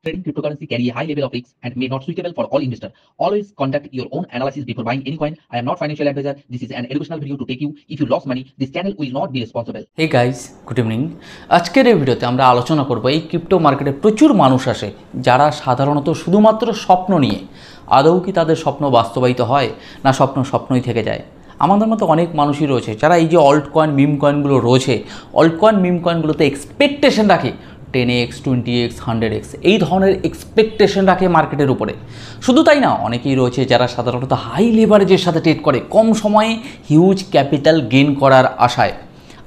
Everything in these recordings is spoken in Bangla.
Trading cryptocurrency carry a high level of risk and may not suitable for all investors. Always conduct your own analysis before buying any coin. I am not financial advisor. This is an educational video to take you. If you lost money, this channel will not be responsible. Hey guys, good evening. আজকের এই ভিডিওতে আমরা আলোচনা করব এই ক্রিপ্টো মার্কেটে প্রচুর মানুষ আসে যারা সাধারণত শুধুমাত্র স্বপ্ন নিয়ে আদৌ কি তাদের স্বপ্ন বাস্তবায়িত হয় না স্বপ্নই থেকে যায়। আমাদের মতো অনেক মানুষই রয়েছে যারা এই যে অল্ট কয়েন মিম কয়েনগুলো রয়েছে, অল্ট কয়েন মিম কয়েনগুলোতে এক্সপেকটেশন রাখে 10x 20x 100x এই ধরনের এক্সপেকটেশন রাখে মার্কেটের উপরে। শুধু তাই না, অনেকেই রয়েছে যারা সাধারণত হাই লেভারেজের সাথে ট্রেড করে কম সময়ে হিউজ ক্যাপিটাল গেইন করার আশায়।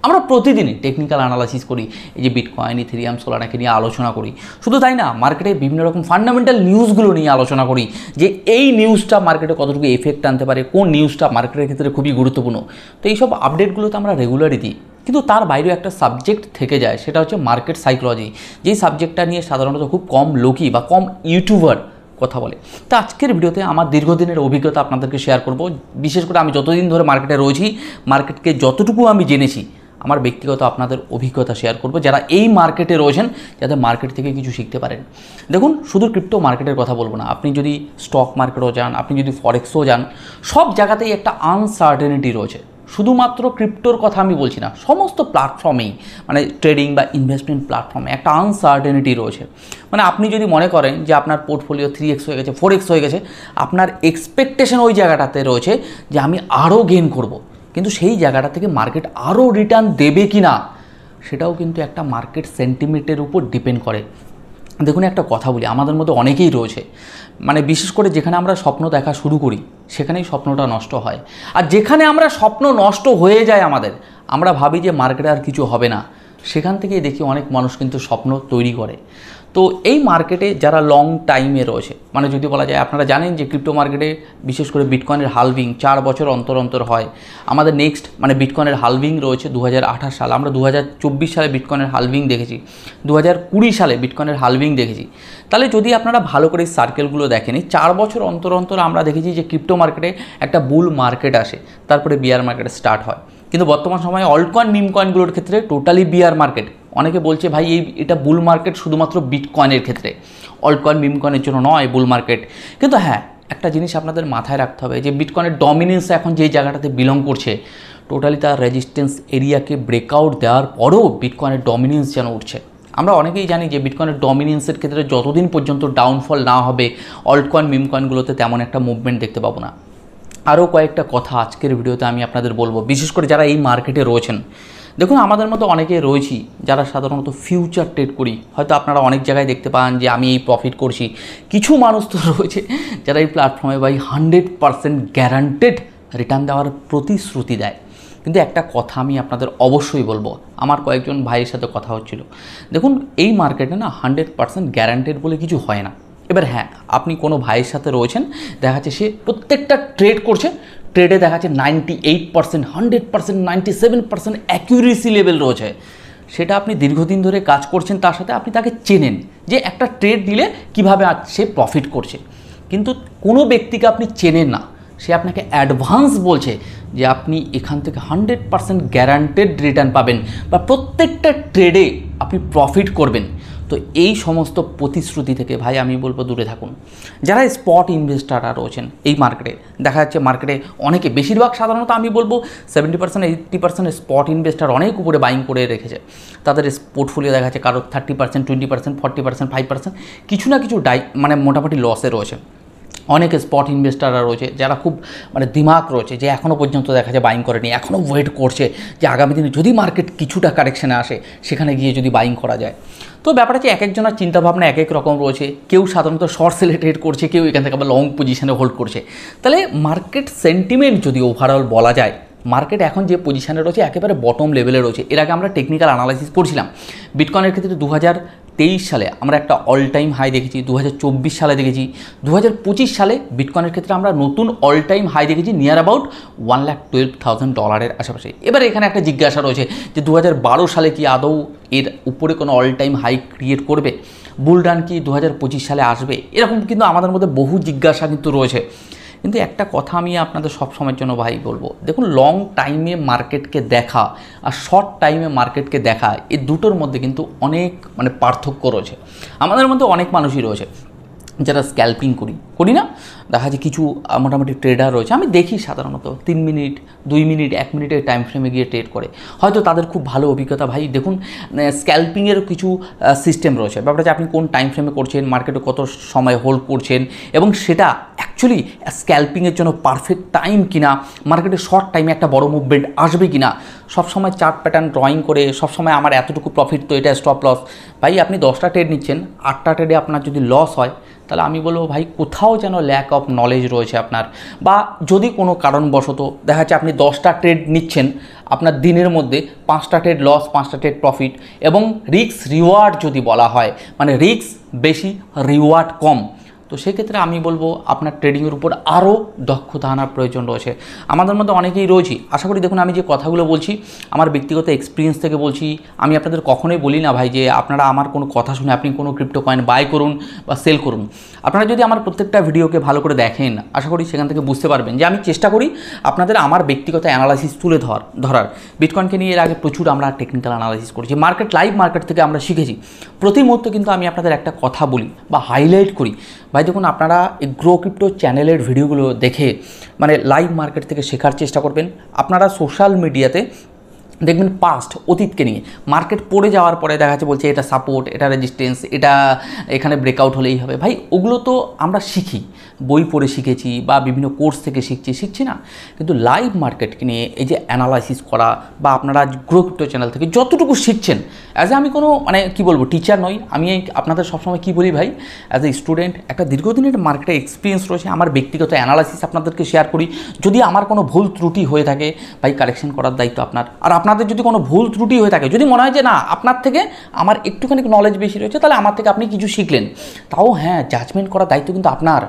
আমরা প্রতিদিনই টেকনিক্যাল অ্যানালাইসিস করি, এই যে বিটকয়েন ইথেরিয়াম সোলানাকে নিয়ে আলোচনা করি। শুধু তাই না, মার্কেটে বিভিন্ন রকম ফান্ডামেন্টাল নিউজগুলো নিয়ে আলোচনা করি যে এই নিউজটা মার্কেটে কতটুকু এফেক্ট আনতে পারে, কোন নিউজটা মার্কেটের ক্ষেত্রে খুবই গুরুত্বপূর্ণ। তো এইসব আপডেটগুলো তো আমরা রেগুলারই দিই, কিন্তু তার বাইরেও একটা সাবজেক্ট থেকে যায়, সেটা হচ্ছে মার্কেট সাইকোলজি। যেই সাবজেক্টটা নিয়ে সাধারণত খুব কম লোকই বা কম ইউটিউবার কথা বলে। তো আজকের ভিডিওতে আমার দীর্ঘদিনের অভিজ্ঞতা আপনাদেরকে শেয়ার করব। বিশেষ করে আমি যতদিন ধরে মার্কেটে রয়েছি, মার্কেটকে যতটুকু আমি জেনেছি, আমার ব্যক্তিগত আপনাদের অভিজ্ঞতা শেয়ার করব যারা এই মার্কেটে রয়েছেন, যাতে মার্কেট থেকে কিছু শিখতে পারেন। দেখুন, শুধু ক্রিপ্টো মার্কেটের কথা বলবো না, আপনি যদি স্টক মার্কেটও যান, আপনি যদি ফরেক্সও যান, সব জায়গাতেই একটা আনসার্টেনিটি রয়েছে। শুধুমাত্র ক্রিপ্টোর কথা আমি বলছি না, সমস্ত প্ল্যাটফর্মেই, মানে ট্রেডিং বা ইনভেস্টমেন্ট প্ল্যাটফর্মে একটা আনসার্টেনিটি রয়েছে। মানে আপনি যদি মনে করেন যে আপনার পোর্টফোলিও 3x হয়ে গেছে, 4x হয়ে গেছে, আপনার এক্সপেকটেশন ওই জায়গাটাতে রয়েছে যে আমি আরও গেইন করব, কিন্তু সেই জায়গাটা থেকে মার্কেট আরও রিটার্ন দেবে কি না সেটাও কিন্তু একটা মার্কেট সেন্টিমেন্টের উপর ডিপেন্ড করে। দেখুন, একটা কথা বলি, আমাদের মধ্যে অনেকেই রয়েছে, মানে বিশেষ করে যেখানে আমরা স্বপ্ন দেখা শুরু করি সেখানেই স্বপ্নটা নষ্ট হয়। আর যেখানে আমরা স্বপ্ন নষ্ট হয়ে যায় আমাদের, আমরা ভাবি যে মার্কেটে আর কিছু হবে না, সেখান থেকেই দেখি অনেক মানুষ কিন্তু স্বপ্ন তৈরি করে। তো এই মার্কেটে যারা লং টাইমে রয়েছে, মানে যদি বলা যায়, আপনারা জানেন যে ক্রিপ্টো মার্কেটে বিশেষ করে বিটকয়েনের হালভিং 4 বছর অন্তর অন্তর হয়। আমাদের নেক্সট মানে বিটকয়েনের হালভিং রয়েছে 2028 সাল। আমরা 2024 সালে বিটকয়েনের হালভিং দেখেছি, 2020 সালে বিটকয়েনের হালভিং দেখেছি। তাহলে যদি আপনারা ভালো করে সার্কেলগুলো দেখেন, এই 4 বছর অন্তর অন্তর আমরা দেখেছি যে ক্রিপ্টো মার্কেটে একটা বুল মার্কেট আসে, তারপরে বিয়ার মার্কেট স্টার্ট হয়। কিন্তু বর্তমান সময়ে অল্ট কয়েন মিম কয়েনগুলোর ক্ষেত্রে টোটালি বিয়ার মার্কেট। অনেকে বলছে ভাই এটা বুল মার্কেট শুধুমাত্র বিটকয়েনের ক্ষেত্রে, অল্ট কয়েন মিম কয়েনের জন্য নয় বুল মার্কেট। কিন্তু হ্যাঁ, একটা জিনিস আপনাদের মাথায় রাখতে হবে যে বিটকয়েনের ডমিনেন্স এখন যেই জায়গাটাতে বিলং করছে, টোটালি তার রেজিস্ট্যান্স এরিয়াকে ব্রেকআউট দেওয়ার পরেও বিটকয়েনের ডমিনেন্স যেন উঠছে। আমরা অনেকেই জানি যে বিটকয়েনের ডমিনেন্সের ক্ষেত্রে যতদিন পর্যন্ত ডাউনফল না হবে, অল্ট কয়েন মিম কয়েনগুলোতে তেমন একটা মুভমেন্ট দেখতে পাবো না। আরও কয়েকটা কথা আজকের ভিডিওতে আমি আপনাদের বলবো, বিশেষ করে যারা এই মার্কেটে রয়েছেন। দেখুন, আমাদের মতো অনেকে রয়েছি যারা সাধারণত ফিউচার ট্রেড করি। হয়তো আপনারা অনেক জায়গায় দেখতে পান যে আমি এই প্রফিট করছি। কিছু মানুষ তো রয়েছে যারা এই প্ল্যাটফর্মে ভাই 100% গ্যারান্টেড রিটার্ন দেওয়ার প্রতিশ্রুতি দেয়। কিন্তু একটা কথা আমি আপনাদের অবশ্যই বলবো, আমার কয়েকজন ভাইয়ের সাথে কথা হচ্ছিল। দেখুন, এই মার্কেটে না 100% গ্যারান্টেড বলে কিছু হয় না। এবার হ্যাঁ, আপনি কোনো ভাইয়ের সাথে রয়েছেন, দেখা যাচ্ছে সে প্রত্যেকটা ট্রেড করছে, ট্রেডে দেখা যাচ্ছে 98%, 100%, 97% অ্যাকিউরেসি লেভেল রয়েছে। সেটা আপনি দীর্ঘদিন ধরে কাজ করছেন, তার সাথে আপনি তাকে চেনেন যে একটা ট্রেড দিলে কীভাবে সে প্রফিট করছে। কিন্তু কোনো ব্যক্তিকে আপনি চেনেন না, সে আপনাকে অ্যাডভান্স বলছে যে আপনি এখান থেকে 100% গ্যারান্টেড রিটার্ন পাবেন বা প্রত্যেকটা ট্রেডে আপনি প্রফিট করবেন। তো এই সমস্ত প্রতিশ্রুতি থেকে ভাই আমি বলবো দূরে থাকুন। যারা স্পট ইনভেস্টাররা রয়েছেন এই মার্কেটে, দেখা যাচ্ছে মার্কেটে অনেকে, বেশিরভাগ সাধারণত আমি বলবো 70% 80% স্পট ইনভেস্টার অনেক উপরে বাইং করে রেখেছে। তাদের পোর্টফোলিও দেখা যাচ্ছে কারো 30%, 20%, 40%, 5% কিছু না কিছু মানে মোটামুটি লসে রয়েছে। অনেক স্পট ইনভেস্টাররা রয়েছে যারা খুব মানে দিমাগ রয়েছে, যে এখনও পর্যন্ত দেখা যায় বাইং করেনি, এখনও ওয়েট করছে যে আগামী দিনে যদি মার্কেট কিছুটা কারেকশানে আসে সেখানে গিয়ে যদি বাইং করা যায়। তো ব্যাপারটা হচ্ছে এক একজনের চিন্তাভাবনা এক এক রকম রয়েছে। কেউ সাধারণত শর্ট সেলে ট্রেড করছে, কেউ এখান থেকে আবার লং পজিশনে হোল্ড করছে। তাহলে মার্কেট সেন্টিমেন্ট যদি ওভারঅল বলা যায়, মার্কেট এখন যে পজিশনে রয়েছে একেবারে বটম লেভেলে রয়েছে। এর আগে আমরা টেকনিক্যাল অ্যানালাইসিস করছিলাম বিটকয়েনের ক্ষেত্রে 2023 সালে আমরা একটা অল টাইম হাই দেখেছি, 2024 সালে দেখেছি, 2025 সালে বিটকয়েনের ক্ষেত্রে আমরা নতুন অল টাইম হাই দেখেছি নিয়ার অ্যাবাউট $1,12,000 আশেপাশে। এবার এখানে একটা জিজ্ঞাসা রয়েছে যে 2012 সালে কি আদৌ এর উপরে কোনো অল টাইম হাই ক্রিয়েট করবে, বুলরান কি 2025 সালে আসবে? এরকম কিন্তু আমাদের মধ্যে বহু জিজ্ঞাসা কিন্তু রয়েছে। কিন্তু একটা কথা আমি আপনাদের সব সময়ের জন্য ভাই বলবো, দেখুন লং টাইমে মার্কেটকে দেখা আর শর্ট টাইমে মার্কেটকে দেখা এই দুটোর মধ্যে কিন্তু অনেক মানে পার্থক্য রয়েছে। আমাদের মধ্যে অনেক মানুষই রয়েছে যারা স্ক্যাল্পিং করি না, দেখা যায় কিছু মোটামুটি ট্রেডার রয়েছে, আমি দেখি সাধারণত 3 মিনিট 2 মিনিট 1 মিনিটের টাইম ফ্রেমে গিয়ে ট্রেড করে, হয়তো তাদের খুব ভালো অভিজ্ঞতা। ভাই দেখুন স্ক্যাল্পিংয়ের কিছু সিস্টেম রয়েছে, ব্যাপারটা যে আপনি কোন টাইম ফ্রেমে করছেন, মার্কেটে কত সময় হোল্ড করছেন, এবং সেটা অ্যাকচুয়ালি স্ক্যাল্পিংয়ের জন্য পারফেক্ট টাইম কিনা, মার্কেটে শর্ট টাইমে একটা বড় মুভমেন্ট আসবে কিনা। সবসময় চার্ট প্যাটার্ন ড্রয়িং করে সবসময় আমার এতটুকু প্রফিট তো এটা স্টপ লস। ভাই আপনি 10টা ট্রেড নিচ্ছেন, 8টা ট্রেডে আপনার যদি লস হয়, তাহলে আমি বলবো ভাই কোথাও যেন ল্যাক অফ নলেজ রয়েছে আপনার, বা যদি কোনো কারণবশত দেখা যাচ্ছে আপনি 10টা ট্রেড নিচ্ছেন, আপনার দিনের মধ্যে 5টা ট্রেড লস 5টা ট্রেড প্রফিট, এবং রিস্ক রিওয়ার্ড যদি বলা হয় মানে রিস্ক বেশি রিওয়ার্ড কম, তো সেক্ষেত্রে আমি বলবো আপনার ট্রেডিংয়ের উপর আরও দক্ষতা আনার প্রয়োজন রয়েছে। আমাদের মধ্যে অনেকেই রয়েছি, আশা করি দেখুন আমি যে কথাগুলো বলছি আমার ব্যক্তিগত এক্সপিরিয়েন্স থেকে বলছি। আমি আপনাদের কখনোই বলি না ভাই যে আপনারা আমার কোনো কথা শুনে আপনি কোনো ক্রিপ্টো কয়েন বাই করুন বা সেল করুন। আপনারা যদি আমার প্রত্যেকটা ভিডিওকে ভালো করে দেখেন, আশা করি সেখান থেকে বুঝতে পারবেন যে আমি চেষ্টা করি আপনাদের আমার ব্যক্তিগত অ্যানালাইসিস তুলে ধরার। বিটকয়েনকে নিয়ে এর আগে প্রচুর আমরা টেকনিক্যাল অ্যানালাইসিস করেছি, মার্কেট লাইভ মার্কেট থেকে আমরা শিখেছি। প্রতি মুহূর্তে কিন্তু আমি আপনাদের একটা কথা বলি বা হাইলাইট করি, ভাই দেখুন আপনারা এই গ্রো ক্রিপ্টো চ্যানেলের ভিডিওগুলো দেখে মানে লাইভ মার্কেট থেকে শেখার চেষ্টা করবেন। আপনারা সোশ্যাল মিডিয়াতে দেখবেন পাস্ট অতীতকে নিয়ে মার্কেট পড়ে যাওয়ার পরে দেখা যাচ্ছে বলছে এটা সাপোর্ট, এটা রেজিস্ট্যান্স, এটা এখানে ব্রেকআউট হলেই হবে। ভাই ওগুলো তো আমরা শিখি, বই পড়ে শিখেছি বা বিভিন্ন কোর্স থেকে শিখছি না, কিন্তু লাইভ মার্কেটকে নিয়ে এই যে অ্যানালাইসিস করা বা আপনারা গ্রো ক্রিপ্টো চ্যানেল থেকে যতটুকু শিখছেন, অ্যাজ এ আমি কোনো মানে কী বলবো টিচার নই, আমি আপনাদের সবসময় কী বলি ভাই, অ্যাজ এ স্টুডেন্ট একটা দীর্ঘদিনের মার্কেটে এক্সপিরিয়েন্স রয়েছে, আমার ব্যক্তিগত অ্যানালাইসিস আপনাদেরকে শেয়ার করি। যদি আমার কোনো ভুল ত্রুটি হয়ে থাকে ভাই কারেকশন করার দায়িত্ব আপনার। আর আপনাদের যদি কোনো ভুল ত্রুটি হয়ে থাকে, যদি মনে হয় যে না আপনার থেকে আমার একটুখানি নলেজ বেশি রয়েছে, তাহলে আমার থেকে আপনি কিছু শিখলেন, তাও হ্যাঁ জাজমেন্ট করার দায়িত্ব কিন্তু আপনার।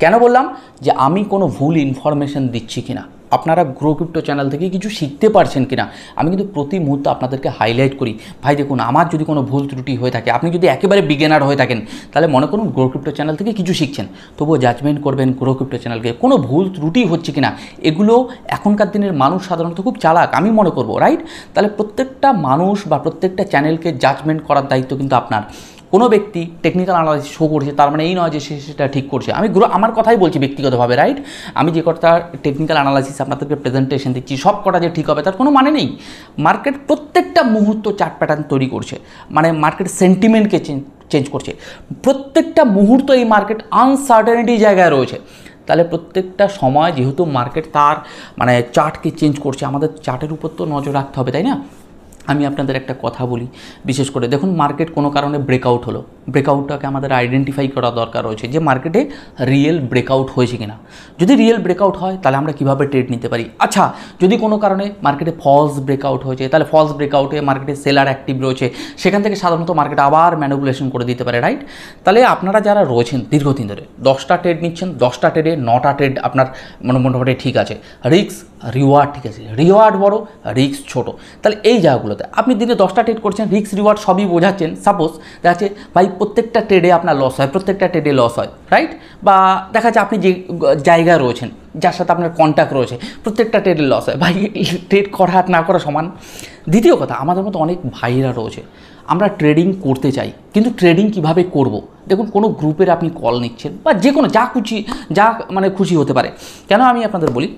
কেন বললাম যে আমি কোনো ভুল ইনফরমেশন দিচ্ছি কিনা, আপনারা গ্রো ক্রিপ্টো চ্যানেল থেকে কিছু শিখতে পারছেন কিনা, আমি কিন্তু প্রতি মুহূর্তে আপনাদেরকে হাইলাইট করি। ভাই দেখুন আমার যদি কোনো ভুল ত্রুটি হয়ে থাকে, আপনি যদি একেবারে বিগিনার হয়ে থাকেন, তাহলে মনে করুন গ্রো ক্রিপ্টো চ্যানেল থেকে কিছু শিখছেন, তবুও জাজমেন্ট করবেন গ্রো ক্রিপ্টো চ্যানেলকে, কোনো ভুল ত্রুটি হচ্ছে কিনা। এগুলো এখনকার দিনের মানুষ সাধারণত খুব চালাক আমি মনে করবো, রাইট? তাহলে প্রত্যেকটা মানুষ বা প্রত্যেকটা চ্যানেলকে জাজমেন্ট করার দায়িত্ব কিন্তু আপনার। কোনো ব্যক্তি টেকনিক্যাল অ্যানালাইসিস শো করছে তার মানে এই নয় যে সে সেটা ঠিক করছে। আমি আমার কথাই বলছি ব্যক্তিগতভাবে, রাইট? আমি যে কটা টেকনিক্যাল অ্যানালাইসিস আপনাদেরকে প্রেজেন্টেশন দিচ্ছি সব কটা যে ঠিক হবে তার কোনো মানে নেই। মার্কেট প্রত্যেকটা মুহূর্ত চার্ট প্যাটার্ন তৈরি করছে, মানে মার্কেট সেন্টিমেন্টকে চেঞ্জ করছে, প্রত্যেকটা মুহূর্ত এই মার্কেট আনসার্টেনিটি জায়গায় রয়েছে। তাহলে প্রত্যেকটা সময় যেহেতু মার্কেট তার মানে চার্টকে চেঞ্জ করছে, আমাদের চার্টের উপর তো নজর রাখতে হবে, তাই না? আমি আপনাদের একটা কথা বলি, বিশেষ করে দেখুন মার্কেট কোনো কারণে ব্রেকআউট হলো, ব্রেকআউটটাকে আমাদের আইডেন্টিফাই করা দরকার রয়েছে যে মার্কেটে রিয়েল ব্রেকআউট হয়েছে কিনা। যদি রিয়েল ব্রেকআউট হয় তাহলে আমরা কীভাবে ট্রেড নিতে পারি। আচ্ছা যদি কোনো কারণে মার্কেটে ফলস ব্রেকআউট হয়েছে, তাহলে ফলস ব্রেকআউটে মার্কেটে সেলার অ্যাক্টিভ রয়েছে, সেখান থেকে সাধারণত মার্কেট আবার ম্যানিপুলেশন করে দিতে পারে, রাইট? তাহলে আপনারা যারা রয়েছেন দীর্ঘদিন ধরে 10টা ট্রেড নিচ্ছেন, 10টা ট্রেডে 9টা ট্রেড আপনার মোটামুটি ঠিক আছে, রিস্ক রিওয়ার্ড ঠিক আছে, রিওয়ার্ড বড় রিস্ক ছোট, তাহলে এই জায়গাগুলোতে আপনি দিনে 10টা ট্রেড করছেন, রিস্ক রিওয়ার্ড সবই বোঝাচ্ছেন। সাপোজ দেখা যাচ্ছে ভাই প্রত্যেকটা ট্রেডে আপনার লস হয়, প্রত্যেকটা ট্রেডে লস হয়, রাইট? বা দেখা যাচ্ছে আপনি যে জায়গায় রয়েছেন, যার সাথে আপনার কন্ট্যাক্ট রয়েছে, প্রত্যেকটা ট্রেডে লস হয়, ভাই ট্রেড করা না করা সমান। দ্বিতীয় কথা, আমাদের মতো অনেক ভাইরা রয়েছে, আমরা ট্রেডিং করতে চাই কিন্তু ট্রেডিং কিভাবে করব। দেখুন কোনো গ্রুপের আপনি কল নিচ্ছেন বা যে কোনো যা মানে খুশি হতে পারে। কেন আমি আপনাদের বলি,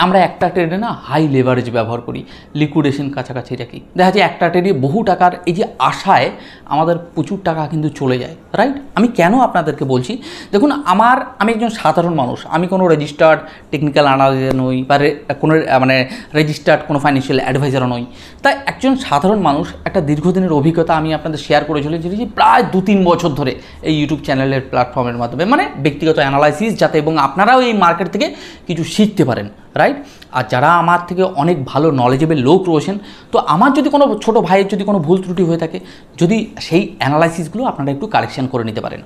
আমরা একটা ট্রেডে না হাই লেভারেজ ব্যবহার করি, লিকুইডেশন কাছাকাছি রাখি, দেখা যায় একটা ট্রেডে বহু টাকার এই যে আশায় আমাদের প্রচুর টাকা কিন্তু চলে যায়, রাইট? আমি কেন আপনাদেরকে বলছি, দেখুন আমি একজন সাধারণ মানুষ, আমি কোনো রেজিস্টার্ড টেকনিক্যাল অ্যানালাইজার নই বা কোনো মানে রেজিস্টার্ড কোনো ফাইন্যান্সিয়াল অ্যাডভাইজারও নই। তাই একজন সাধারণ মানুষ একটা দীর্ঘদিনের অভিজ্ঞতা আমি আপনাদের শেয়ার করে চলেছি প্রায় 2-3 বছর ধরে এই ইউটিউব চ্যানেলের প্ল্যাটফর্মের মাধ্যমে, মানে ব্যক্তিগত অ্যানালাইসিস যাতে এবং আপনারাও এই মার্কেট থেকে কিছু শিখতে পারেন, রাইট? আর যারা আমার থেকে অনেক ভালো নলেজেবল লোক রয়েছেন, তো আমার যদি কোনো ছোটো ভাইয়ের যদি কোনো ভুল ত্রুটি হয়ে থাকে, যদি সেই অ্যানালাইসিসগুলো আপনারা একটু কারেকশন করে নিতে পারেন।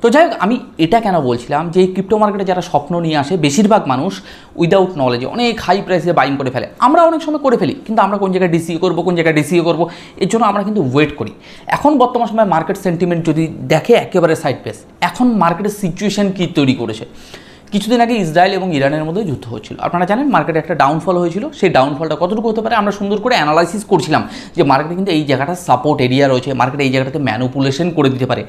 তো যাই হোক, আমি এটা কেন বলছিলাম যে এই ক্রিপ্টো মার্কেটে যারা স্বপ্ন নিয়ে আসে, বেশিরভাগ মানুষ উইদাউট নলেজে অনেক হাই প্রাইসে বাইং করে ফেলে। আমরা অনেক সময় করে ফেলি, কিন্তু আমরা কোন জায়গায় ডিসিএ করবো, কোন জায়গায় ডিসিএ করবো, এর জন্য আমরা কিন্তু ওয়েট করি। এখন বর্তমান সময় মার্কেট সেন্টিমেন্ট যদি দেখে একেবারে সাইড পেস, এখন মার্কেটের সিচুয়েশান কী তৈরি করেছে, কিছুদিন আগে ইসরায়েল এবং ইরানের মধ্যে যুদ্ধ হচ্ছিল, আপনারা জানেন মার্কেটে একটা ডাউনফল হয়েছিল। সেই ডাউনফলটা কতটুকু হতে পারে আমরা সুন্দর করে অ্যানালাইসিস করছিলাম যে মার্কেটে কিন্তু এই জায়গাটা সাপোর্ট এরিয়া রয়েছে, মার্কেটে এই জায়গাটাতে ম্যানুপুলেশন করে দিতে পারে।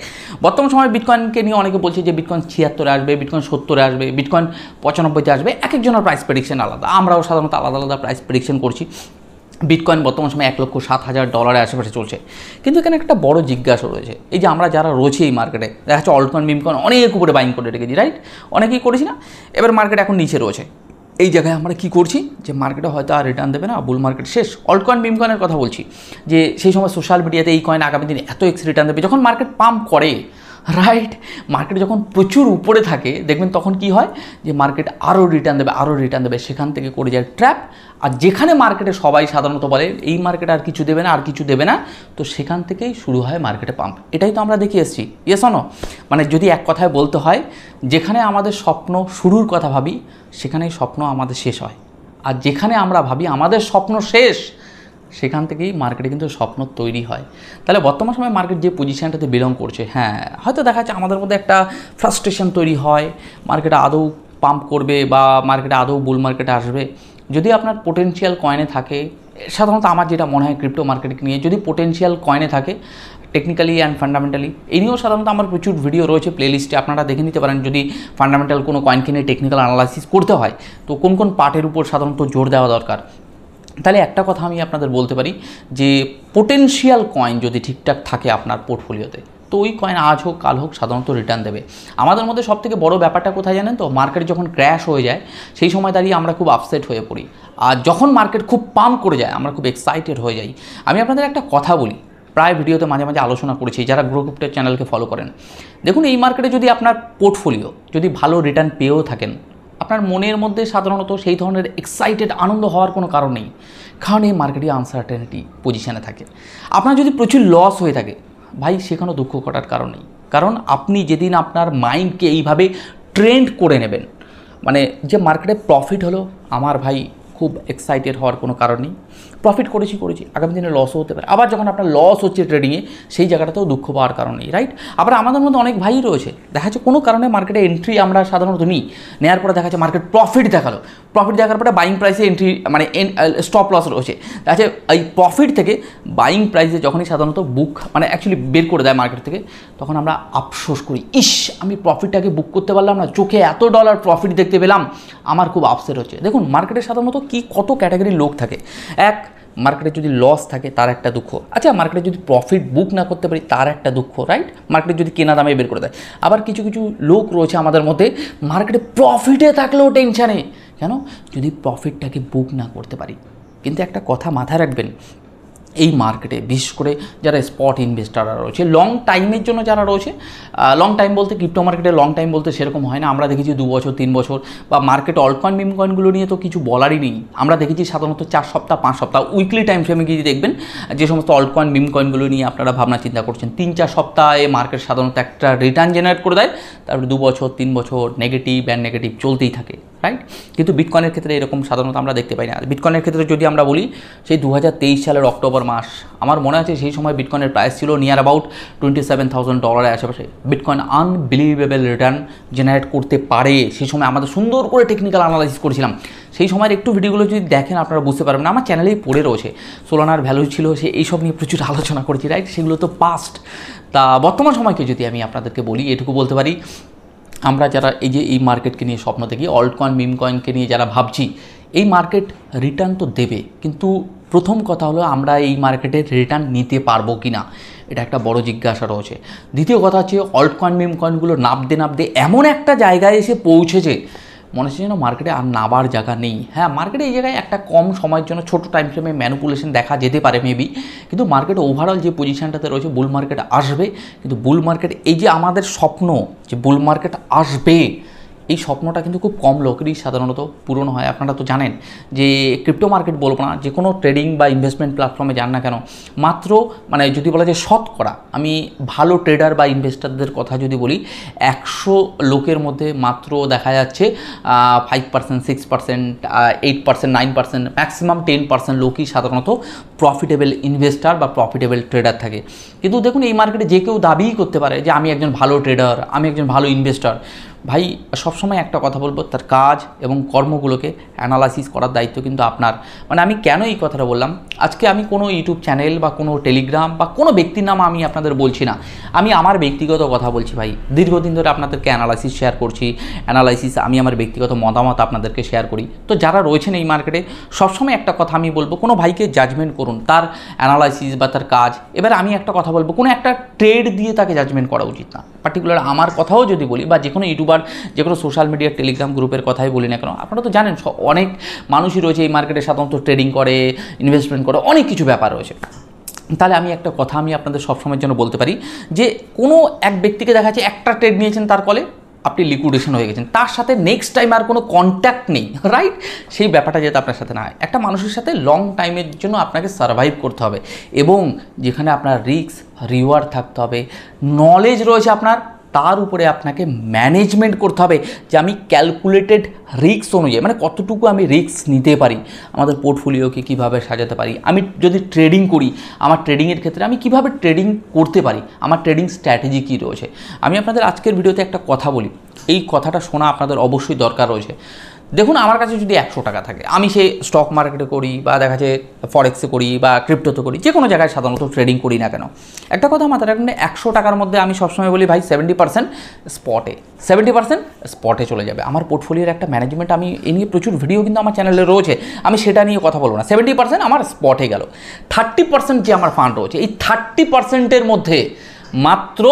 বর্তমান সময় বিটকয়েনকে নিয়ে অনেকে বলছে যে বিটকয়েন 76 আসবে, বিটকয়েন 70 আসবে, বিটকয়েন 95 আসবে। এক একজনের প্রাইস প্রেডিকশন আলাদা, আমরাও সাধারণত আলাদা আলাদা প্রাইস প্রেডিকশন করছি। বিটকয়েন বর্তমান সময় $1,07,000 আশেপাশে চলছে। কিন্তু এখানে একটা বড় জিজ্ঞাসা রয়েছে, এই যে আমরা যারা রয়েছে এই মার্কেটে, দেখা যাচ্ছে অল্টকয়েন মিমকয়েন অনেক উপরে বাইং করে রেখেছি, রাইট? অনেকেই করেছি না? এবার মার্কেট এখন নিচে রয়েছে। এই জায়গায় আমরা কি করছি যে মার্কেটে হয়তো আর রিটার্ন দেবে না, বুল মার্কেট শেষ। অল্টকয়েন মিমকয়েনের কথা বলছি যে সেই সময় সোশ্যাল মিডিয়াতে এই কয়েন আগামী দিনে এত এক্স রিটার্ন দেবে, যখন মার্কেট পাম্প করে, রাইট? মার্কেট যখন প্রচুর উপরে থাকে দেখবেন তখন কি হয় যে মার্কেট আরও রিটার্ন দেবে, আরও রিটার্ন দেবে, সেখান থেকে করে যায় ট্র্যাপ। আর যেখানে মার্কেটে সবাই সাধারণত বলে এই মার্কেটে আর কিছু দেবে না, আর কিছু দেবে না, তো সেখান থেকেই শুরু হয় মার্কেটে পাম্প। এটাই তো আমরা দেখে এসেছি, ইয়েস অর নো? মানে যদি এক কথায় বলতে হয়, যেখানে আমাদের স্বপ্ন শুরুর কথা ভাবি সেখানেই স্বপ্ন আমাদের শেষ হয়। আর যেখানে আমরা ভাবি আমাদের স্বপ্ন শেষ, সেখান থেকেই মার্কেটে কিন্তু স্বপ্ন তৈরি হয়। তাহলে বর্তমান সময় মার্কেট যে পজিশনটাতে বিলং করছে, হ্যাঁ হয়তো দেখা যাচ্ছে আমাদের মধ্যে একটা ফ্রাস্ট্রেশন তৈরি হয়, মার্কেটে আদৌ পাম্প করবে বা মার্কেটে আদৌ বুল মার্কেটে আসবে। যদি আপনার পোটেনশিয়াল কয়েনে থাকে, সাধারণত আমার যেটা মনে হয় ক্রিপ্টো মার্কেটকে নিয়ে, যদি পোটেনশিয়াল কয়েনে থাকে টেকনিক্যালি অ্যান্ড ফান্ডামেন্টালি, এই নিয়েও সাধারণত আমার প্রচুর ভিডিও রয়েছে প্লেলিস্টে, আপনারা দেখে নিতে পারেন। যদি ফান্ডামেন্টাল কোনো কয়েনকে নিয়ে টেকনিক্যাল অ্যানালাইসিস করতে হয় তো কোন কোন পার্টের উপর সাধারণত জোর দেওয়া দরকার, তাহলে একটা কথা আমি আপনাদের বলতে পারি যে পোটেনশিয়াল কয়েন যদি ঠিকঠাক থাকে আপনার পোর্টফোলিওতে, তো ওই কয়েন আজ হোক কাল হোক সাধারণত রিটার্ন দেবে। আমাদের মধ্যে সবথেকে বড় ব্যাপারটা কোথায় জানেন তো? মার্কেট যখন ক্র্যাশ হয়ে যায় সেই সময় দাঁড়িয়ে আমরা খুব আপসেট হয়ে পড়ি, আর যখন মার্কেট খুব পাম্প করে যায় আমরা খুব এক্সাইটেড হয়ে যাই। আমি আপনাদের একটা কথা বলি, প্রায় ভিডিওতে মাঝে মাঝে আলোচনা করেছি, যারা গ্রো ক্রিপ্টো চ্যানেলকে ফলো করেন, দেখুন এই মার্কেটে যদি আপনার পোর্টফোলিও যদি ভালো রিটার্ন পেয়েও থাকেন, আপনার মনের মধ্যে সাধারণত সেই ধরনের এক্সাইটেড আনন্দ হওয়ার কোনো কারণ নেই, কারণ এই মার্কেটে আনসার্টেনিটি পজিশানে থাকে। আপনার যদি প্রচুর লস হয়ে থাকে ভাই, সেখানেও দুঃখ করার কারণ নেই, কারণ আপনি যেদিন আপনার মাইন্ডকে এইভাবে ট্রেন্ড করে নেবেন, মানে যে মার্কেটে প্রফিট হলো, আমার ভাই খুব এক্সাইটেড হওয়ার কোনো কারণ নেই। প্রফিট করেছি, আগামী দিনে লসও হতে পারে। আবার যখন আপনার লস হচ্ছে ট্রেডিংয়ে, সেই জায়গাটাতেও দুঃখ পাওয়ার কারণ নেই, রাইট? আবার আমাদের মধ্যে অনেক ভাই রয়েছে, দেখা যাচ্ছে কোনো কারণে মার্কেটে এন্ট্রি আমরা সাধারণত নিই, নেওয়ার পরে দেখা যাচ্ছে মার্কেট প্রফিট দেখালো, প্রফিট দেখার পরে বাইং প্রাইসে এন্ট্রি মানে স্টপ লস রয়েছে, দেখা যাচ্ছে এই প্রফিট থেকে বাইং প্রাইসে যখনই সাধারণত বুক মানে অ্যাকচুয়ালি বের করে দেয় মার্কেট থেকে, তখন আমরা আফসোস করি, ইস আমি প্রফিটটাকে বুক করতে পারলাম না, চোখে এত ডলার প্রফিট দেখতে পেলাম, আমার খুব আপসেট হচ্ছে। দেখুন মার্কেটে সাধারণত কত ক্যাটাগরির লোক থাকে। এক, মার্কেটে যদি লস থাকে তার একটা দুঃখ, আচ্ছা মার্কেটে যদি প্রফিট বুক না করতে পারি তার একটা দুঃখ, রাইট? মার্কেটে যদি কেনা দামে বের করে দেয়। আবার কিছু কিছু লোক রয়েছে আমাদের মধ্যে, মার্কেটে প্রফিটে থাকলেও টেনশানে, কেন? যদি প্রফিটটাকে বুক না করতে পারি। কিন্তু একটা কথা মাথায় রাখবেন, এই মার্কেটে বিশেষ করে যারা স্পট ইনভেস্টাররা রয়েছে, লং টাইমের জন্য যারা রয়েছে, লং টাইম বলতে ক্রিপ্টো মার্কেটে লং টাইম বলতে সেরকম হয় না, আমরা দেখেছি 2 বছর 3 বছর, বা মার্কেট অল্টকয়েন মিম কয়েনগুলো নিয়ে তো কিছু বলারই নেই, আমরা দেখেছি সাধারণত 4 সপ্তাহ 5 সপ্তাহ উইকলি টাইম ফ্রেমে গিয়ে দেখবেন যে সমস্ত অল্টকয়েন মিম কয়েনগুলো নিয়ে আপনারা ভাবনা চিন্তা করছেন, 3-4 সপ্তাহে মার্কেট সাধারণত একটা রিটার্ন জেনারেট করে দেয়, তারপরে 2 বছর 3 বছর নেগেটিভ অ্যান্ড নেগেটিভ চলতেই থাকে, রাইট? কিন্তু বিটকয়েনের ক্ষেত্রে এরকম সাধারণত আমরা দেখতে পাই না। বিটকয়েনের ক্ষেত্রে যদি আমরা বলি, সেই 2023 সালের অক্টোবর মাস, আমার মনে আছে সেই সময় বিটকয়েনের প্রাইস ছিল নিয়ার অ্যাবাউট $27,000 আশেপাশে। বিটকয়েন আনবিলিভেবল রিটার্ন জেনারেট করতে পারে, সেই সময় আমাদের সুন্দর করে টেকনিক্যাল অ্যানালাইসিস করেছিলাম। সেই সময়ের একটু ভিডিওগুলো যদি দেখেন আপনারা বুঝতে পারবেন, আমার চ্যানেলেই পড়ে রয়েছে, সোলানার ভ্যালু ছিল, সে এইসব নিয়ে প্রচুর আলোচনা করেছি, রাইট? সেগুলো তো পাস্ট। তা বর্তমান সময়কে যদি আমি আপনাদেরকে বলি, এটুকু বলতে পারি, আমরা যারা এই যে এই মার্কেটকে নিয়ে স্বপ্ন দেখি, অল্টকয়েন মিম কয়েনকে নিয়ে যারা ভাবছি, এই মার্কেট রিটার্ন তো দেবে, কিন্তু প্রথম কথা হলো আমরা এই মার্কেটের রিটার্ন নিতে পারবো কি না, এটা একটা বড় জিজ্ঞাসা রয়েছে। দ্বিতীয় কথা হচ্ছে অল্টকয়েন মিম কয়েনগুলো নাবতে এমন একটা জায়গায় এসে পৌঁছেছে, মনে হচ্ছে যেন মার্কেটে আর নাবার জায়গা নেই। হ্যাঁ, মার্কেটে এই জায়গায় একটা কম সময়ের জন্য ছোটো টাইম ফ্রেমে ম্যানুপুলেশন দেখা যেতে পারে মেবি, কিন্তু মার্কেট ওভারঅল যে পজিশনটাতে রয়েছে, বুল মার্কেট আসবে। কিন্তু বুল মার্কেট, এই যে আমাদের স্বপ্ন যে বুল মার্কেট আসবে, এই স্বপ্নটা কিন্তু খুব কম লোকেরই সাধারণত পূরণ হয়। আপনারা তো জানেন যে ক্রিপ্টো মার্কেট বলবো না, যে কোনো ট্রেডিং বা ইনভেস্টমেন্ট প্ল্যাটফর্মে যান না কেন, মাত্র মানে যদি বলা যায় শতকরা, আমি ভালো ট্রেডার বা ইনভেস্টারদের কথা যদি বলি, 100 লোকের মধ্যে মাত্র দেখা যাচ্ছে 5%, 6%, 8%, 9%, ম্যাক্সিমাম 10% লোকই সাধারণত প্রফিটেবল ইনভেস্টার বা প্রফিটেবল ট্রেডার থাকে। কিন্তু দেখুন এই মার্কেটে যে কেউ দাবিই করতে পারে যে আমি একজন ভালো ট্রেডার, আমি একজন ভালো ইনভেস্টার, ভাই সবসময় একটা কথা বলবো, তার কাজ এবং কর্মগুলোকে অ্যানালাইসিস করার দায়িত্ব কিন্তু আপনার। মানে আমি কেন এই কথাটা বললাম, আজকে আমি কোনো ইউটিউব চ্যানেল বা কোনো টেলিগ্রাম বা কোনো ব্যক্তির নাম আমি আপনাদের বলছি না, আমি আমার ব্যক্তিগত কথা বলছি ভাই। দীর্ঘদিন ধরে আপনাদেরকে অ্যানালাইসিস শেয়ার করছি, আমি আমার ব্যক্তিগত মতামত আপনাদেরকে শেয়ার করি। তো যারা রয়েছেন এই মার্কেটে, সবসময় একটা কথা আমি বলবো, কোনো ভাইকে জাজমেন্ট করুন তার অ্যানালাইসিস বা তার কাজ। এবার আমি একটা কথা বলবো, কোনো একটা ট্রেড দিয়ে তাকে জাজমেন্ট করা উচিত না। পার্টিকুলার আমার কথাও যদি বলি, বা যে কোনো ইউটিউবার, যে কোনো সোশ্যাল মিডিয়ার টেলিগ্রাম গ্রুপের কথাই বলি না কেন, আপনারা তো জানেন অনেক মানুষই রয়েছে এই মার্কেটে সাধারণত ট্রেডিং করে, ইনভেস্টমেন্ট করে, অনেক কিছু ব্যাপার রয়েছে। তাহলে আমি একটা কথা আমি আপনাদের সবসময়ের জন্য বলতে পারি যে কোনো এক ব্যক্তিকে দেখা যাচ্ছে একটা ট্রেড নিয়েছেন, তার কলে আপনি লিকুইডেশন হয়ে গেছেন, তার সাথে নেক্সট টাইম আর কোনো কন্ট্যাক্ট নেই, রাইট? সেই ব্যাপারটা যাতে আপনার সাথে না হয়। একটা মানুষের সাথে লং টাইমের জন্য আপনাকে সার্ভাইভ করতে হবে, এবং যেখানে আপনার রিস্ক রিওয়ার্ড থাকতে হবে, নলেজ রয়েছে আপনার, তার উপরে আপনাকে ম্যানেজমেন্ট করতে হবে যে আমি ক্যালকুলেটেড রিস্ক অনুযায়ী, মানে কতটুকু আমি রিস্ক নিতে পারি, আমাদের পোর্টফোলিওকে কীভাবে সাজাতে পারি, আমি যদি ট্রেডিং করি আমার ট্রেডিংয়ের ক্ষেত্রে আমি কিভাবে ট্রেডিং করতে পারি, আমার ট্রেডিং স্ট্র্যাটেজি কী রয়েছে। আমি আপনাদের আজকের ভিডিওতে একটা কথা বলি, এই কথাটা শোনা আপনাদের অবশ্যই দরকার রয়েছে। দেখুন, আমার কাছে যদি 100 টাকা থাকে, আমি সেই স্টক মার্কেটে করি বা দেখা যাচ্ছে ফরেক্সে করি বা ক্রিপ্টোতে করি, যে কোনো জায়গায় সাধারণত ট্রেডিং করি না কেন, একটা কথা মাথায় রাখবেন, 100 টাকার মধ্যে আমি সবসময় বলি ভাই 70% স্পটে চলে যাবে। আমার পোর্টফোলিওর একটা ম্যানেজমেন্ট, আমি এ নিয়ে প্রচুর ভিডিও কিন্তু আমার চ্যানেলে রয়েছে, আমি সেটা নিয়ে কথা বলবো না। 70% আমার স্পটে গেল, 30% যে আমার ফান্ড রয়েছে, এই 30%-এর মধ্যে মাত্র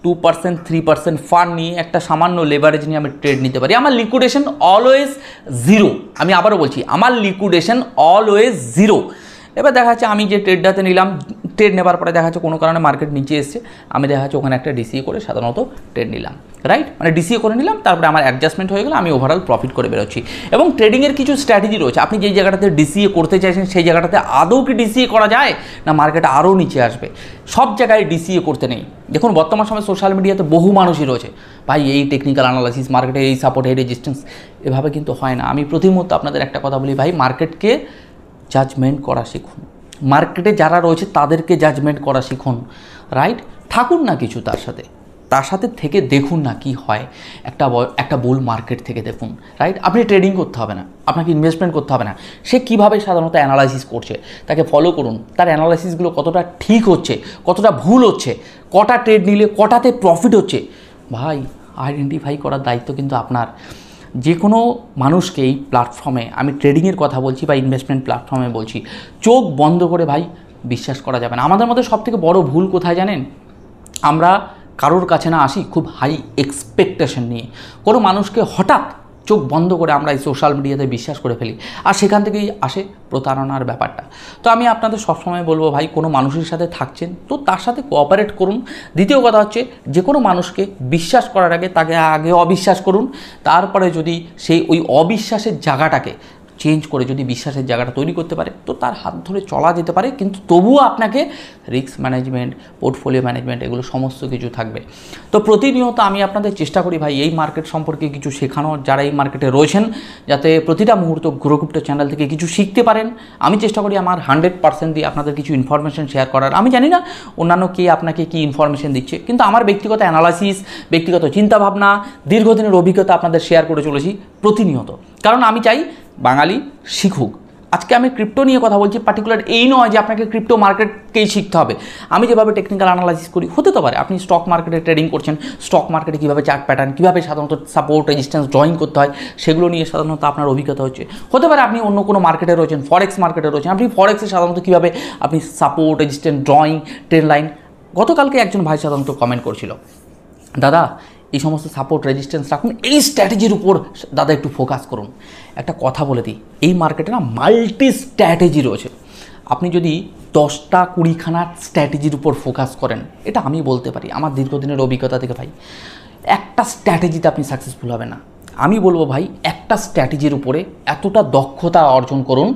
2% 3% ফান্ড নিয়ে একটা সামান্য লেভারেজ নিয়ে আমি ট্রেড নিতে পারি। আমার লিকুইডেশন অলওয়েজ জিরো। আমি আবারও বলছি, আমার লিকুইডেশন অলওয়েজ জিরো। এবার দেখা যাচ্ছে আমি যে ট্রেডটাতে নিলাম, ট্রেড নেবার পরে দেখা যাচ্ছে কোনো কারণে মার্কেট নিচে এসছে, আমি দেখা যাচ্ছে ওখানে একটা ডিসিএ করে সাধারণত ট্রেড নিলাম, রাইট? মানে ডিসিএ করে নিলাম, তারপরে আমার অ্যাডজাস্টমেন্ট হয়ে গেলো, আমি ওভারঅল প্রফিট করে বেরোচ্ছি। এবং ট্রেডিংয়ের কিছু স্ট্র্যাটেজি রয়েছে, আপনি যেই জায়গাটাতে ডিসিএ করতে চাইছেন সেই জায়গাটাতে আদৌ কি ডিসিএ করা যায়, না মার্কেট আরও নিচে আসবে? সব জায়গায় ডিসিএ করতে নেই। দেখুন, বর্তমান সময় সোশ্যাল মিডিয়াতে বহু মানুষই রয়েছে, ভাই এই টেকনিক্যাল অ্যানালাইসিস, মার্কেটে এই সাপোর্ট, এই রেজিস্ট্যান্স, এভাবে কিন্তু হয় না। আমি প্রতি মুহূর্তে আপনাদের একটা কথা বলি, ভাই মার্কেটকে জাজমেন্ট করা শিখুন, মার্কেটে যারা রয়েছে তাদেরকে জাজমেন্ট করা শিখুন, রাইট? থাকুন না কিছু তার সাথে থেকে দেখুন না কি হয়। একটা বুল মার্কেট থেকে দেখুন, রাইট? আপনি ট্রেডিং করতে হবে না, আপনাকে ইনভেস্টমেন্ট করতে হবে না, সে কীভাবে সাধারণত অ্যানালাইসিস করছে তাকে ফলো করুন, তার অ্যানালাইসিসগুলো কতটা ঠিক হচ্ছে, কতটা ভুল হচ্ছে, কটা ট্রেড নিলে কটাতে প্রফিট হচ্ছে, ভাই আইডেন্টিফাই করার দায়িত্ব কিন্তু আপনার। যে কোনো মানুষকে এই প্ল্যাটফর্মে, আমি ট্রেডিংয়ের কথা বলছি বা ইনভেস্টমেন্ট প্ল্যাটফর্মে বলছি, চোখ বন্ধ করে ভাই বিশ্বাস করা যাবে না। আমাদের মধ্যে সবথেকে বড় ভুল কোথায় জানেন? আমরা কারোর কাছে না আসি খুব হাই এক্সপেকটেশন নিয়ে, কোনো মানুষকে হঠাৎ চোখ বন্ধ করে আমরা এই সোশ্যাল মিডিয়াতে বিশ্বাস করে ফেলি, আর সেখান থেকেই আসে প্রতারণার ব্যাপারটা। তো আমি আপনাদের সবসময় বলবো, ভাই কোনো মানুষের সাথে থাকছেন তো তার সাথে কোঅপারেট করুন। দ্বিতীয় কথা হচ্ছে, যে কোনো মানুষকে বিশ্বাস করার আগে তাকে আগে অবিশ্বাস করুন, তারপরে যদি সেই ওই অবিশ্বাসের জায়গাটাকে চেঞ্জ করে যদি বিশ্বাসের জায়গাটা তৈরি করতে পারে, তো তার হাত ধরে চলা যেতে পারে। কিন্তু তবুও আপনাকে রিস্ক ম্যানেজমেন্ট, পোর্টফোলিও ম্যানেজমেন্ট, এগুলো সমস্ত কিছু থাকবে। তো প্রতিনিয়ত আমি আপনাদের চেষ্টা করি ভাই এই মার্কেট সম্পর্কে কিছু শেখানোর, যারা এই মার্কেটে রয়েছেন যাতে প্রতিটা মুহূর্ত গ্রো ক্রিপ্টো চ্যানেল থেকে কিছু শিখতে পারেন। আমি চেষ্টা করি আমার 100% দিয়ে আপনাদের কিছু ইনফরমেশন শেয়ার করার। আমি জানি না অন্যান্য কে আপনাকে কী ইনফরমেশন দিচ্ছে, কিন্তু আমার ব্যক্তিগত অ্যানালাইসিস, ব্যক্তিগত চিন্তাভাবনা, দীর্ঘদিনের অভিজ্ঞতা আপনাদের শেয়ার করে চলেছি প্রতিনিয়ত, কারণ আমি চাই বাঙালি শিখুক। আজকে আমি ক্রিপ্টো নিয়ে কথা বলছি, পার্টিকুলার এই নয় যে আপনাকে ক্রিপ্টো মার্কেটকেই শিখতে হবে। আমি যেভাবে টেকনিক্যাল অ্যানালাইসিস করি, হতে তো পারে আপনি স্টক মার্কেটে ট্রেডিং করছেন, স্টক মার্কেটে কীভাবে চার্ট প্যাটার্ন, কীভাবে সাধারণত সাপোর্ট রেজিস্ট্যান্স ড্রয়িং করতে হয়, সেগুলো নিয়ে সাধারণত আপনার অভিজ্ঞতা হচ্ছে। হতে পারে আপনি অন্য কোনো মার্কেটে রয়েছেন, ফরেক্স মার্কেটে রয়েছেন, আপনি ফরেক্সে সাধারণত কীভাবে আপনি support resistance drawing, trend line. গতকালকে একজন ভাই সাধারণত কমেন্ট করছিল, দাদা এই সমস্ত সাপোর্ট রেজিস্ট্যান্স রাখুন, এই স্ট্র্যাটেজির উপর দাদা একটু ফোকাস করুন। একটা কথা বলে দিই, এই মার্কেটে না মাল্টি স্ট্র্যাটেজি রয়েছে। আপনি যদি 10টা 20খানা স্ট্র্যাটেজির উপর ফোকাস করেন, এটা আমি বলতে পারি আমার দীর্ঘদিনের অভিজ্ঞতা থেকে, ভাই একটা স্ট্র্যাটেজিতে আপনি সাকসেসফুল হবে না। আমি বলবো ভাই একটা স্ট্র্যাটেজির উপরে এতটা দক্ষতা অর্জন করুন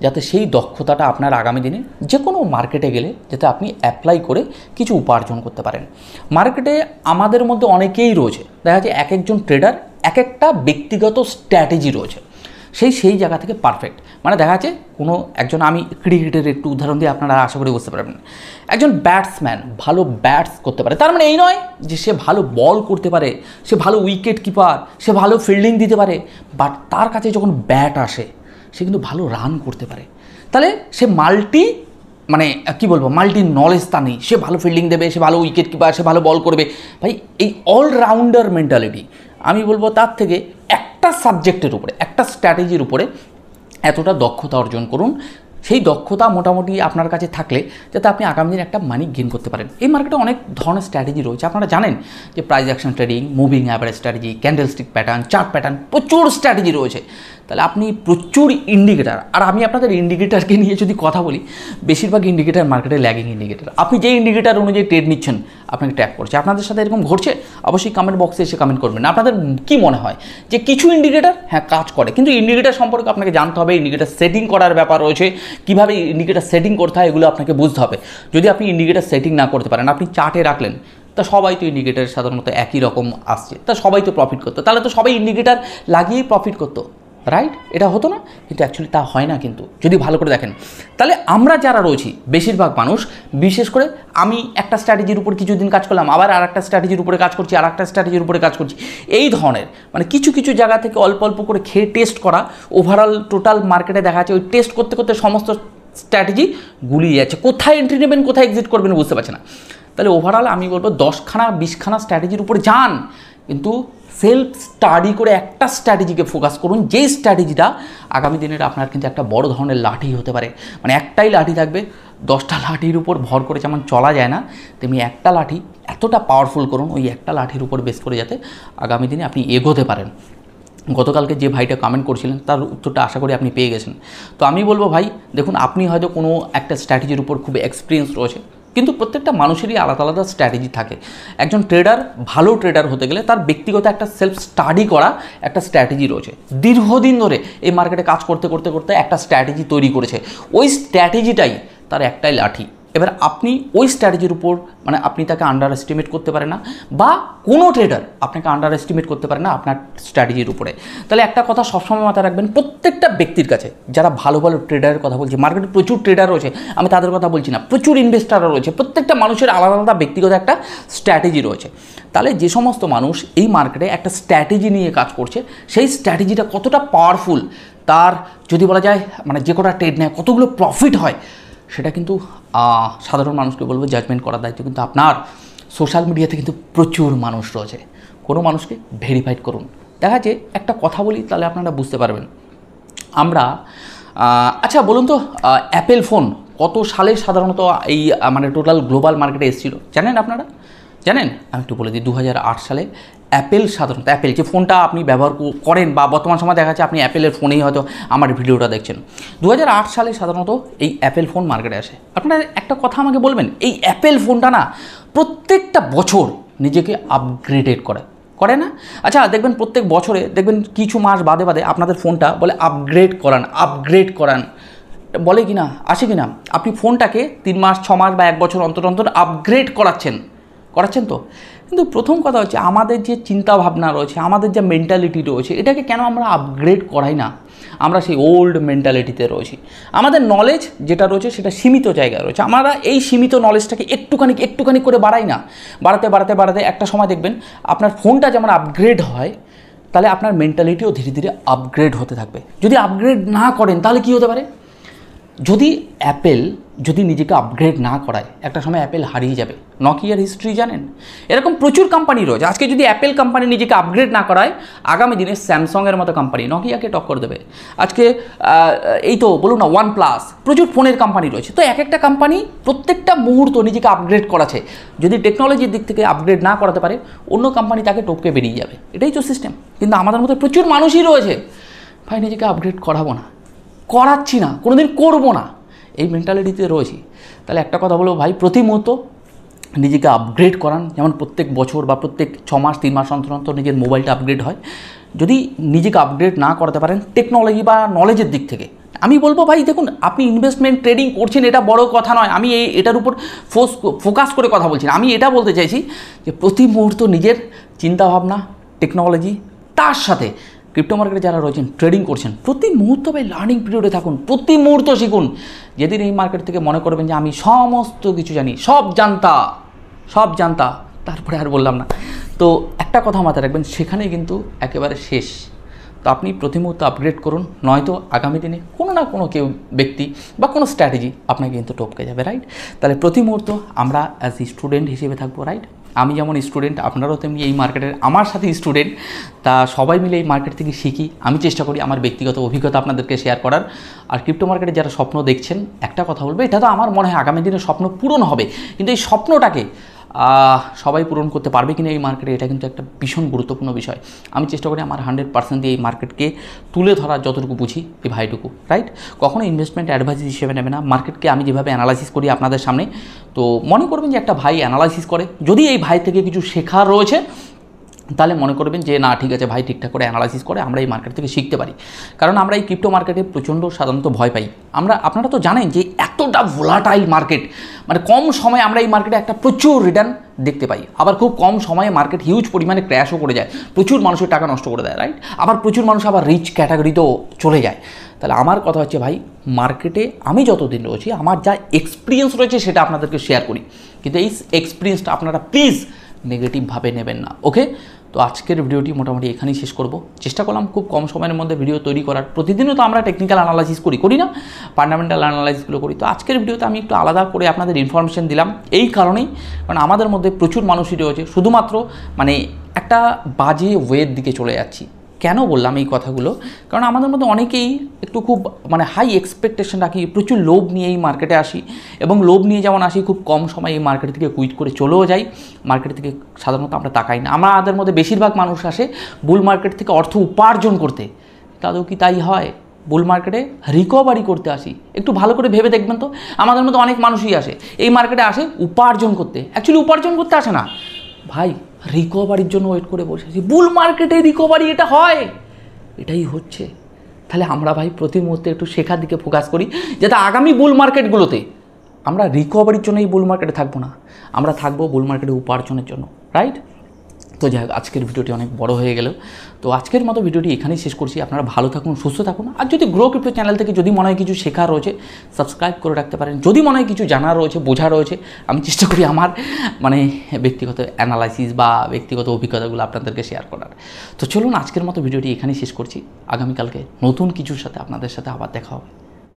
যাতে সেই দক্ষতাটা আপনার আগামী দিনে যে কোনো মার্কেটে গেলে যাতে আপনি অ্যাপ্লাই করে কিছু উপার্জন করতে পারেন। মার্কেটে আমাদের মধ্যে অনেকেই রয়েছে, দেখা যাচ্ছে এক একজন ট্রেডার এক একটা ব্যক্তিগত স্ট্র্যাটেজি রয়েছে। সেই জায়গা থেকে পারফেক্ট। মানে দেখা যাচ্ছে কোনো একজন, আমি ক্রিকেটের একটু উদাহরণ দিয়ে আপনারা আশা করি বুঝতে পারবেন, একজন ব্যাটসম্যান ভালো ব্যাটস করতে পারে, তার মানে এই নয় যে সে ভালো বল করতে পারে, সে ভালো উইকেট কিপার, সে ভালো ফিল্ডিং দিতে পারে, বাট তার কাছে যখন ব্যাট আসে সে কিন্তু ভালো রান করতে পারে। তাহলে সে মাল্টি নলেজ তা নেই, সে ভালো ফিল্ডিং দেবে, সে ভালো উইকেট কিপার, সে ভালো বল করবে। ভাই এই অলরাউন্ডার মেন্টালিটি, আমি বলবো তার থেকে একটা সাবজেক্টের উপরে, একটা স্ট্র্যাটেজির উপরে এতটা দক্ষতা অর্জন করুন। সেই দক্ষতা মোটামুটি আপনার কাছে থাকলে যাতে আপনি আগামী দিন একটা মানি গেইন করতে পারেন। এই মার্কেটে অনেক ধরনের স্ট্র্যাটেজি রয়েছে, আপনারা জানেন যে price action trading, moving average strategy, candlestick pattern, chart pattern, প্রচুর স্ট্র্যাটেজি রয়েছে। তাহলে আপনি প্রচুর ইন্ডিকেটার, আর আমি আপনাদের ইন্ডিকেটারকে নিয়ে যদি কথা বলি, বেশিরভাগ ইন্ডিকেটার মার্কেটে ল্যাগিং ইন্ডিকেটার। আপনি যে ইন্ডিকেটার অনুযায়ী ট্রেড নিচ্ছেন আপনাকে ট্র্যাক করছে। আপনাদের সাথে এরকম ঘটছে? অবশ্যই কমেন্ট বক্সে এসে কমেন্ট করবেন। আপনাদের কি মনে হয় যে কিছু ইন্ডিকেটার হ্যাঁ কাজ করে, কিন্তু ইন্ডিকেটার সম্পর্কে আপনাকে জানতে হবে, ইন্ডিকেটার সেটিং করার ব্যাপার রয়েছে, কীভাবে ইন্ডিকেটার সেটিং করতে হয় এগুলো আপনাকে বুঝতে হবে। যদি আপনি ইন্ডিকেটার সেটিং না করতে পারেন, আপনি চার্টে রাখলেন, তা সবাই তো ইন্ডিকেটার সাধারণত একই রকম আসছে, তা সবাই তো প্রফিট করতো, তাহলে তো সবাই ইন্ডিকেটার লাগিয়েই প্রফিট করতো, রাইট? এটা হতো না, কিন্তু অ্যাকচুয়ালি তা হয় না। কিন্তু যদি ভালো করে দেখেন, তাহলে আমরা যারা রয়েছি বেশিরভাগ মানুষ, বিশেষ করে আমি একটা স্ট্র্যাটেজির উপর কিছুদিন কাজ করলাম, আবার আর একটা স্ট্র্যাটেজির উপরে কাজ করছি, আর একটা স্ট্র্যাটেজির উপরে কাজ করছি, এই ধরনের মানে কিছু কিছু জায়গা থেকে অল্প অল্প করে খেয়ে টেস্ট করা, ওভারঅল টোটাল মার্কেটে দেখা যাচ্ছে ওই টেস্ট করতে করতে সমস্ত স্ট্র্যাটেজি গুলিয়ে যাচ্ছে। কোথায় এন্ট্রি নেবেন, কোথায় এক্সিট করবেন বুঝতে পারছে না। তাহলে ওভারঅল আমি বলবো 10খানা 20খানা স্ট্র্যাটেজির উপরে যান, কিন্তু সেলফ স্টাডি করে একটা স্ট্র্যাটেজিকে ফোকাস করুন, যেই স্ট্র্যাটেজিটা আগামী দিনের আপনার কিন্তু একটা বড় ধরনের লাঠি হতে পারে। মানে একটাই লাঠি থাকবে, 10টা লাঠির উপর ভর করে যেমন চলা যায় না, তেমনি একটা লাঠি এতটা পাওয়ারফুল করুন, ওই একটা লাঠির উপর বেস করে যাতে আগামী দিনে আপনি এগোতে পারেন। গতকালকে যে ভাইটা কমেন্ট করছিলেন তার উত্তরটা আশা করি আপনি পেয়ে গেছেন। তো আমি বলবো ভাই দেখুন, আপনি হয়তো কোনো একটা স্ট্র্যাটেজির উপর খুব এক্সপিরিয়েন্স রয়েছে, কিন্তু প্রত্যেকটা মানুষেরই আলাদা আলাদা স্ট্র্যাটেজি থাকে। একজন ট্রেডার, ভালো ট্রেডার হতে গেলে তার ব্যক্তিগত একটা সেলফ স্টাডি করা একটা স্ট্র্যাটেজি রয়েছে। দীর্ঘদিন ধরে এই মার্কেটে কাজ করতে করতে করতে একটা স্ট্র্যাটেজি তৈরি করেছে, ওই স্ট্র্যাটেজিটাই তার একটাই লাঠি। এবার আপনি ওই স্ট্র্যাটেজির উপর মানে আপনি তাকে আন্ডার এস্টিমেট করতে পারেন না, বা কোনো ট্রেডার আপনাকে আন্ডার এস্টিমেট করতে পারে না আপনার স্ট্র্যাটেজির উপরে। তাহলে একটা কথা সবসময় মাথায় রাখবেন, প্রত্যেকটা ব্যক্তির কাছে, যারা ভালো ভালো ট্রেডারের কথা বলছি, মার্কেটে প্রচুর ট্রেডার রয়েছে, আমি তাদের কথা বলছি না, প্রচুর ইনভেস্টাররা রয়েছে, প্রত্যেকটা মানুষের আলাদা আলাদা ব্যক্তিগত একটা স্ট্র্যাটেজি রয়েছে। তাহলে যে সমস্ত মানুষ এই মার্কেটে একটা স্ট্র্যাটেজি নিয়ে কাজ করছে, সেই স্ট্র্যাটেজিটা কতটা পাওয়ারফুল, তার যদি বলা যায় মানে যে কটা ট্রেড নেয় কতগুলো প্রফিট হয়, সেটা কিন্তু সাধারণ মানুষকে বলবো জাজমেন্ট করার দায়িত্ব কিন্তু আপনার। সোশ্যাল মিডিয়াতে কিন্তু প্রচুর মানুষ রয়েছে, কোনো মানুষকে ভেরিফাইড করুন। দেখা যাচ্ছে একটা কথা বলি তাহলে আপনারা বুঝতে পারবেন। আমরা আচ্ছা বলুন তো, অ্যাপেল ফোন কত সালে সাধারণত এই মানে টোটাল গ্লোবাল মার্কেটে এসেছিল জানেন আপনারা? জানেন? আমি একটু বলে দিই, 2008 সালে অ্যাপেল, সাধারণত অ্যাপেল যে ফোনটা আপনি ব্যবহার করেন বা বর্তমান সময় দেখা যাচ্ছে আপনি অ্যাপেলের ফোনেই হয়তো আমার ভিডিওটা দেখছেন, 2008 সালে সাধারণত এই অ্যাপেল ফোন মার্কেটে আসে। আপনারা একটা কথা আমাকে বলবেন, এই অ্যাপেল ফোনটা না প্রত্যেকটা বছর নিজেকে আপগ্রেডেড করে না? আচ্ছা দেখবেন প্রত্যেক বছরে দেখবেন কিছু মাস বাদে বাদে আপনাদের ফোনটা বলে আপগ্রেড করান বলে কি না, আসে কি না? আপনি ফোনটাকে 3 মাস 6 মাস বা 1 বছর অন্তর অন্তর আপগ্রেড করাচ্ছেন তো। কিন্তু প্রথম কথা হচ্ছে আমাদের যে চিন্তা ভাবনা রয়েছে, আমাদের যে মেন্টালিটি রয়েছে, এটাকে কেন আমরা আপগ্রেড করাই না? আমরা সেই ওল্ড মেন্টালিটিতে রয়েছি। আমাদের নলেজ যেটা রয়েছে সেটা সীমিত জায়গায় রয়েছে, আমরা এই সীমিত নলেজটাকে একটুখানি করে বাড়াই না। বাড়াতে একটা সময় দেখবেন আপনার ফোনটা যেমন আপগ্রেড হয়, তাহলে আপনার মেন্টালিটিও ধীরে ধীরে আপগ্রেড হতে থাকবে। যদি আপগ্রেড না করেন তাহলে কী হতে পারে? যদি অ্যাপেল যদি নিজেকে আপগ্রেড না করায়, একটা সময় অ্যাপেল হারিয়ে যাবে। নকিয়ার হিস্ট্রি জানেন? এরকম প্রচুর কোম্পানি রয়েছে। আজকে যদি অ্যাপেল কোম্পানি নিজেকে আপগ্রেড না করায়, আগামী দিনে স্যামসংয়ের মতো কোম্পানি নকিয়াকে টক্কর দেবে। আজকে এই তো বলুন না, OnePlus, প্রচুর ফোনের কোম্পানি রয়েছে। তো এক একটা কোম্পানি প্রত্যেকটা মুহূর্ত নিজেকে আপগ্রেড করাছে। যদি টেকনোলজির দিক থেকে আপগ্রেড না করাতে পারে, অন্য কোম্পানি তাকে টপকে বেরিয়ে যাবে। এটাই তো সিস্টেম। কিন্তু আমাদের মধ্যে প্রচুর মানুষই রয়েছে, ভাই নিজেকে আপগ্রেড করাবো না, করাচ্ছি না, কোনোদিন করবো না, এই মেন্টালিটিতে রয়েছি। তাহলে একটা কথা বলবো ভাই, প্রতি মুহূর্ত নিজেকে আপগ্রেড করান। যেমন প্রত্যেক বছর বা প্রত্যেক 6 মাস 3 মাস অন্তর অন্তর নিজের মোবাইলটা আপগ্রেড হয়। যদি নিজেকে আপগ্রেড না করাতে পারেন টেকনোলজি বা নলেজের দিক থেকে, আমি বলবো ভাই দেখুন, আপনি ইনভেস্টমেন্ট ট্রেডিং করছেন, এটা বড় কথা নয়। আমি এটার উপর ফোকাস করে কথা বলছি না। আমি এটা বলতে চাইছি যে প্রতি মুহূর্ত নিজের চিন্তাভাবনা, টেকনোলজি, তার সাথে ক্রিপ্টো মার্কেটে যারা রয়েছেন, ট্রেডিং করছেন, প্রতি মুহূর্ত ভাই লার্নিং পিরিয়ডে থাকুন, প্রতি মুহূর্ত শিখুন। যেদিন এই মার্কেট থেকে মনে করবেন যে আমি সমস্ত কিছু জানি, সব জানতা, তারপরে আর বললাম না, তো একটা কথা মাথায় রাখবেন, সেখানেই কিন্তু একেবারে শেষ। তো আপনি প্রতি মুহূর্ত আপগ্রেড করুন, নয়তো আগামী দিনে কোনো না কোনো কেউ ব্যক্তি বা কোনো স্ট্র্যাটেজি আপনাকে কিন্তু টপকে যাবে, রাইট? তাহলে প্রতি মুহূর্ত আমরা অ্যাজ স্টুডেন্ট হিসেবে থাকবো, রাইট? আমি যেমন স্টুডেন্ট, আপনারাও তেমনি এই মার্কেটের আমার সাথে স্টুডেন্ট, তা সবাই মিলে এই মার্কেট থেকে শিখি। আমি চেষ্টা করি আমার ব্যক্তিগত অভিজ্ঞতা আপনাদেরকে শেয়ার করার। আর ক্রিপ্টো মার্কেটে যারা স্বপ্ন দেখছেন, একটা কথা বলবো, এটা তো আমার মনে হয় আগামী দিনে স্বপ্ন পূরণ হবে, কিন্তু এই স্বপ্নটাকে সবাই পূরণ করতে পারবে কিনা এই মার্কেটে, এটা কিন্তু একটা ভীষণ গুরুত্বপূর্ণ বিষয়। আমি চেষ্টা করি আমার 100% দিয়ে এই মার্কেটকে তুলে ধরার যতটুকু বুঝি এই ভাইটুকু, রাইট? কখনো ইনভেস্টমেন্ট অ্যাডভাইস হিসেবে নেবে না। মার্কেটকে আমি যেভাবে অ্যানালাইসিস করি আপনাদের সামনে, তো মনে করবেন যে একটা ভাই অ্যানালাইসিস করে, যদি এই ভাই থেকে কিছু শেখার রয়েছে তাহলে মনে করবেন যে না, ঠিক আছে, ভাই ঠিকঠাক করে অ্যানালাইসিস করে, আমরা এই মার্কেট থেকে শিখতে পারি। কারণ আমরা এই ক্রিপ্টো মার্কেটে প্রচণ্ড সাধারণত ভয় পাই। আপনারা তো জানেন যে এতটা ভোলাটাইল মার্কেট, মানে কম সময়ে আমরা এই মার্কেটে একটা প্রচুর রিটার্ন দেখতে পাই, আবার খুব কম সময়ে মার্কেট হিউজ পরিমাণে ক্র্যাশও করে যায়, প্রচুর মানুষের টাকা নষ্ট করে দেয়, রাইট? আবার প্রচুর মানুষ আবার রিচ ক্যাটাগরিতেও চলে যায়। তাহলে আমার কথা হচ্ছে ভাই, মার্কেটে আমি যতদিন রয়েছি আমার যা এক্সপিরিয়েন্স রয়েছে সেটা আপনাদেরকে শেয়ার করি, কিন্তু এই এক্সপিরিয়েন্সটা আপনারা প্লিজ নেগেটিভভাবে নেবেন না, ওকে? তো আজকের ভিডিওটি মোটামুটি এখানেই শেষ করব। চেষ্টা করলাম খুব কম সময়ের মধ্যে ভিডিও তৈরি করার। প্রতিদিনও তো আমরা টেকনিক্যাল অ্যানালাইসিস করি না, ফান্ডামেন্টাল অ্যানালাইসিসগুলো করি। তো আজকের ভিডিওতে আমি একটু আলাদা করে আপনাদের ইনফরমেশন দিলাম এই কারণেই, কারণ আমাদের মধ্যে প্রচুর মানুষই রয়েছে শুধুমাত্র মানে একটা বাজে ওয়ের দিকে চলে যাচ্ছি। কেন বললাম এই কথাগুলো? কারণ আমাদের মধ্যে অনেকেই একটু খুব মানে হাই এক্সপেকটেশন রাখি, প্রচুর লোভ নিয়ে এই মার্কেটে আসি, এবং লোভ নিয়ে যেমন আসি খুব কম সময়ে এই মার্কেট থেকে কুইট করে চলেও যাই। মার্কেট থেকে সাধারণত আমরা তাকাই না। আমাদের মধ্যে বেশিরভাগ মানুষ আসে বুল মার্কেট থেকে অর্থ উপার্জন করতে, তাদেরও কি তাই হয়? বুল মার্কেটে রিকভারি করতে আসি। একটু ভালো করে ভেবে দেখবেন তো, আমাদের মধ্যে অনেক মানুষই আসে এই মার্কেটে আসে উপার্জন করতে, অ্যাকচুয়ালি উপার্জন করতে আসে না ভাই, রিকভারির জন্য ওয়েট করে বসে আছি। বুল মার্কেটে রিকভারি এটা হয়, এটাই হচ্ছে। তাহলে আমরা ভাই প্রতি মুহূর্তে একটু শেখার দিকে ফোকাস করি, যাতে আগামী বুল মার্কেটগুলোতে আমরা রিকভারির জন্য এই বুল মার্কেটে থাকবো না, আমরা থাকবো বুল মার্কেটে উপার্জনের জন্য, রাইট? তো যাই হোক, আজকের ভিডিওটি অনেক বড় হয়ে গেল। তো আজকের মতো ভিডিওটি এখানেই শেষ করছি। আপনারা ভালো থাকুন, সুস্থ থাকুন। আর যদি গ্রো ক্রিপ্টো চ্যানেল থেকে যদি মনে হয় কিছু শেখা রয়েছে, সাবস্ক্রাইব করে রাখতে পারেন। যদি মনে হয় কিছু জানা রয়েছে, বোঝা রয়েছে, আমি চেষ্টা করি আমার মানে ব্যক্তিগত অ্যানালাইসিস বা ব্যক্তিগত অভিজ্ঞতাগুলো আপনাদেরকে শেয়ার করার। তো চলুন, আজকের মতো ভিডিওটি এখানেই শেষ করছি। আগামীকালকে নতুন কিছুর সাথে আপনাদের সাথে আবার দেখা হবে।